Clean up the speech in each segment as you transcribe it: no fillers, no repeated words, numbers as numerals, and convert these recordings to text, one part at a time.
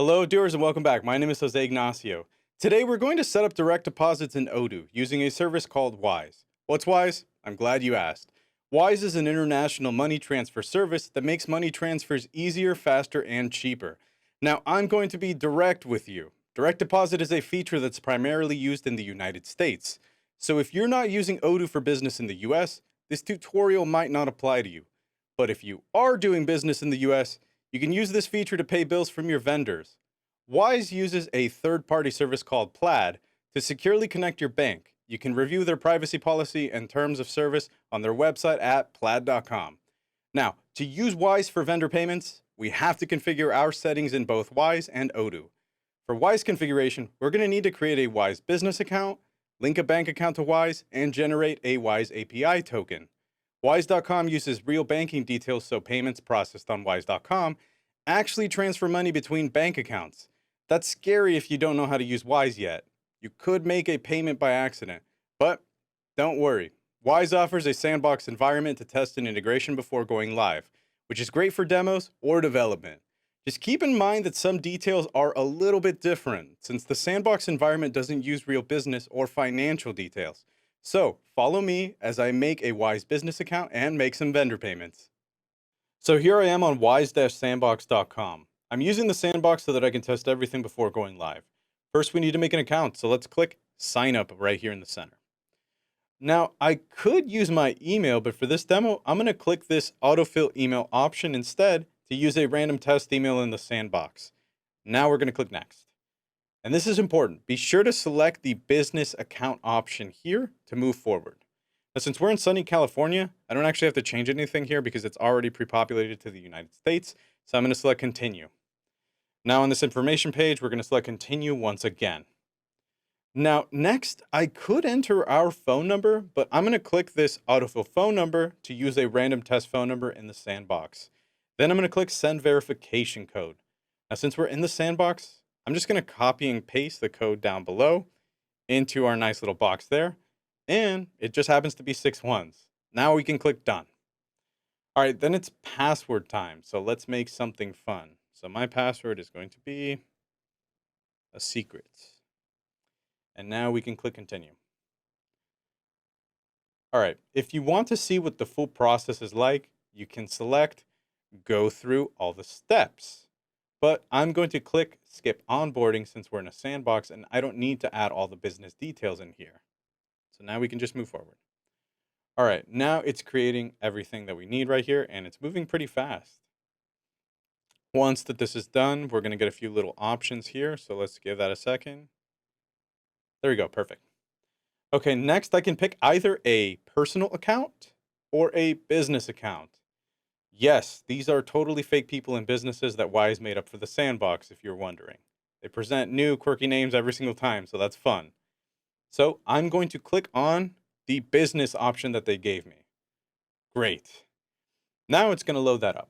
Hello, doers, and welcome back. My name is Jose Ignacio. Today, we're going to set up direct deposits in Odoo using a service called Wise. What's Wise? I'm glad you asked. Wise is an international money transfer service that makes money transfers easier, faster, and cheaper. Now, I'm going to be direct with you. Direct deposit is a feature that's primarily used in the United States. So if you're not using Odoo for business in the US, this tutorial might not apply to you. But if you are doing business in the US, you can use this feature to pay bills from your vendors. Wise uses a third-party service called Plaid to securely connect your bank. You can review their privacy policy and terms of service on their website at plaid.com. Now, to use Wise for vendor payments, we have to configure our settings in both Wise and Odoo. For Wise configuration, we're going to need to create a Wise business account, link a bank account to Wise, and generate a Wise API token. Wise.com uses real banking details so payments processed on Wise.com actually transfer money between bank accounts. That's scary if you don't know how to use Wise yet. You could make a payment by accident, but don't worry. Wise offers a sandbox environment to test an integration before going live, which is great for demos or development. Just keep in mind that some details are a little bit different since the sandbox environment doesn't use real business or financial details. So follow me as I make a Wise business account and make some vendor payments. So here I am on wise-sandbox.com. I'm using the sandbox so that I can test everything before going live. First, we need to make an account, so let's click sign up right here in the center. Now, I could use my email, but for this demo, I'm going to click this autofill email option instead to use a random test email in the sandbox. Now we're going to click next. And this is important. Be sure to select the business account option here to move forward. Now, since we're in sunny California, I don't actually have to change anything here because it's already pre-populated to the United States. So I'm going to select continue. Now on this information page, we're going to select continue once again. Now, next, I could enter our phone number, but I'm going to click this autofill phone number to use a random test phone number in the sandbox. Then I'm going to click send verification code. Now, since we're in the sandbox, I'm just going to copy and paste the code down below into our nice little box there. And it just happens to be 6 ones. Now we can click done. All right, then it's password time. So let's make something fun. So my password is going to be a secret. And now we can click continue. All right, if you want to see what the full process is like, you can select go through all the steps. But I'm going to click skip onboarding since we're in a sandbox and I don't need to add all the business details in here. So now we can just move forward. All right, now it's creating everything that we need right here and it's moving pretty fast. Once that this is done, we're going to get a few little options here. So let's give that a second. There we go. Perfect. Okay, next I can pick either a personal account or a business account. Yes, these are totally fake people and businesses that Wise made up for the sandbox, if you're wondering. They present new, quirky names every single time, so that's fun. So I'm going to click on the business option that they gave me. Great. Now it's going to load that up.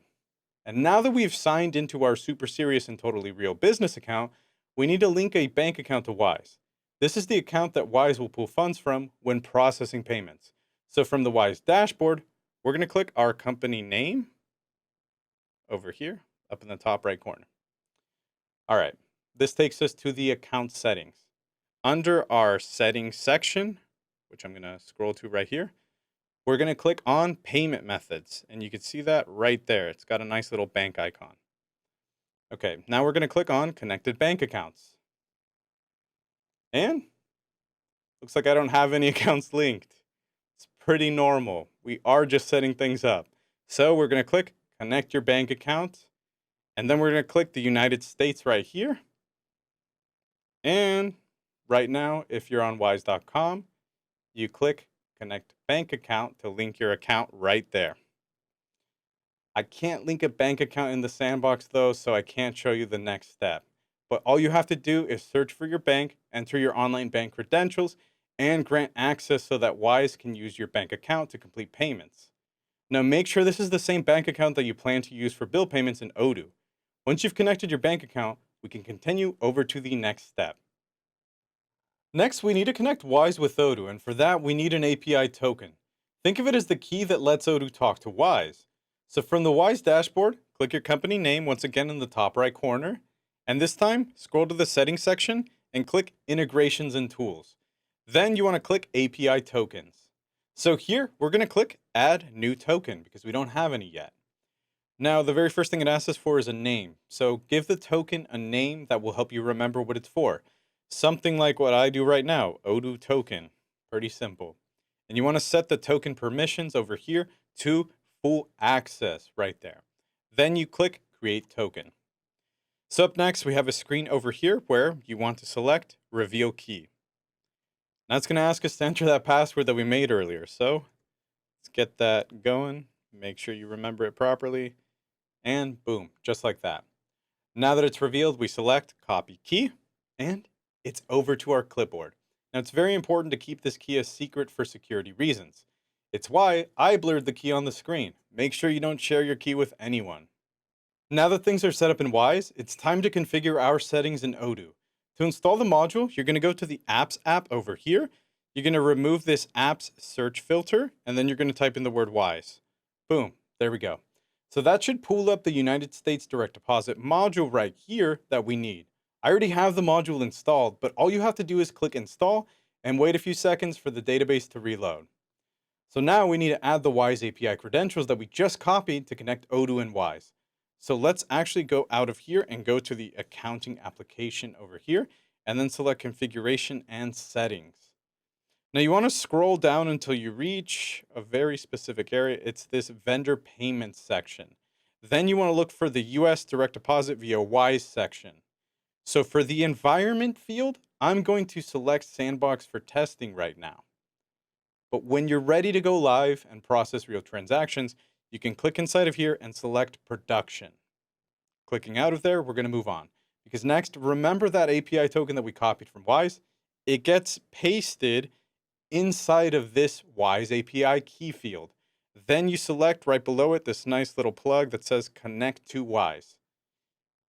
And now that we've signed into our super serious and totally real business account, we need to link a bank account to Wise. This is the account that Wise will pull funds from when processing payments. So from the Wise dashboard, we're going to click our company name over here, up in the top right corner. All right, this takes us to the account settings. Under our settings section, which I'm going to scroll to right here, we're going to click on payment methods. And you can see that right there. It's got a nice little bank icon. Okay, now we're going to click on connected bank accounts. And looks like I don't have any accounts linked. It's pretty normal. We are just setting things up. So we're going to click connect your bank account. And then we're going to click the United States right here. And right now, if you're on wise.com, you click connect bank account to link your account right there. I can't link a bank account in the sandbox though, so I can't show you the next step. But all you have to do is search for your bank, enter your online bank credentials, and grant access so that Wise can use your bank account to complete payments. Now make sure this is the same bank account that you plan to use for bill payments in Odoo. Once you've connected your bank account, we can continue over to the next step. Next, we need to connect Wise with Odoo, and for that, we need an API token. Think of it as the key that lets Odoo talk to Wise. So from the Wise dashboard, click your company name once again in the top right corner, And this time, scroll to the settings section and click Integrations and Tools. Then you want to click API Tokens. So here, we're going to click Add New Token because we don't have any yet. Now, the very first thing it asks us for is a name. So give the token a name that will help you remember what it's for. Something like what I do right now, Odoo token. Pretty simple. And you want to set the token permissions over here to full access right there. Then you click Create Token. So up next, we have a screen over here where you want to select Reveal Key. Now it's going to ask us to enter that password that we made earlier. So let's get that going. Make sure you remember it properly. And boom, just like that. Now that it's revealed, we select Copy Key, and it's over to our clipboard. Now it's very important to keep this key a secret for security reasons. It's why I blurred the key on the screen. Make sure you don't share your key with anyone. Now that things are set up in Wise, it's time to configure our settings in Odoo. To install the module, you're going to go to the Apps app over here. You're going to remove this Apps search filter, and then you're going to type in the word Wise. Boom, there we go. So that should pull up the United States Direct Deposit module right here that we need. I already have the module installed, but all you have to do is click Install and wait a few seconds for the database to reload. So now we need to add the Wise API credentials that we just copied to connect Odoo and Wise. So let's actually go out of here and go to the accounting application over here, and then select Configuration and Settings. Now you want to scroll down until you reach a very specific area. It's this vendor payments section. Then you want to look for the US direct deposit via Wise section. So for the environment field, I'm going to select Sandbox for testing right now. But when you're ready to go live and process real transactions, you can click inside of here and select production. Clicking out of there, we're going to move on. Because next, remember that API token that we copied from Wise? It gets pasted inside of this Wise API key field. Then you select right below it this nice little plug that says Connect to Wise.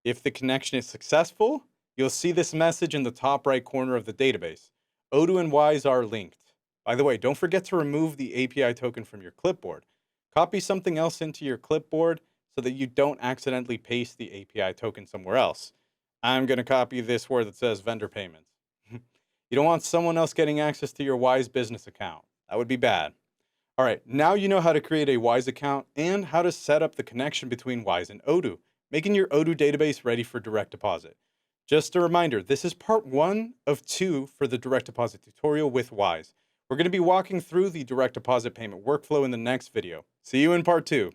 If the connection is successful, you'll see this message in the top right corner of the database. Odoo and Wise are linked. By the way, don't forget to remove the API token from your clipboard. Copy something else into your clipboard so that you don't accidentally paste the API token somewhere else. I'm going to copy this word that says vendor payments. You don't want someone else getting access to your Wise business account. That would be bad. All right, now you know how to create a Wise account and how to set up the connection between Wise and Odoo, making your Odoo database ready for direct deposit. Just a reminder, this is part 1 of 2 for the direct deposit tutorial with Wise. We're going to be walking through the direct deposit payment workflow in the next video. See you in part 2.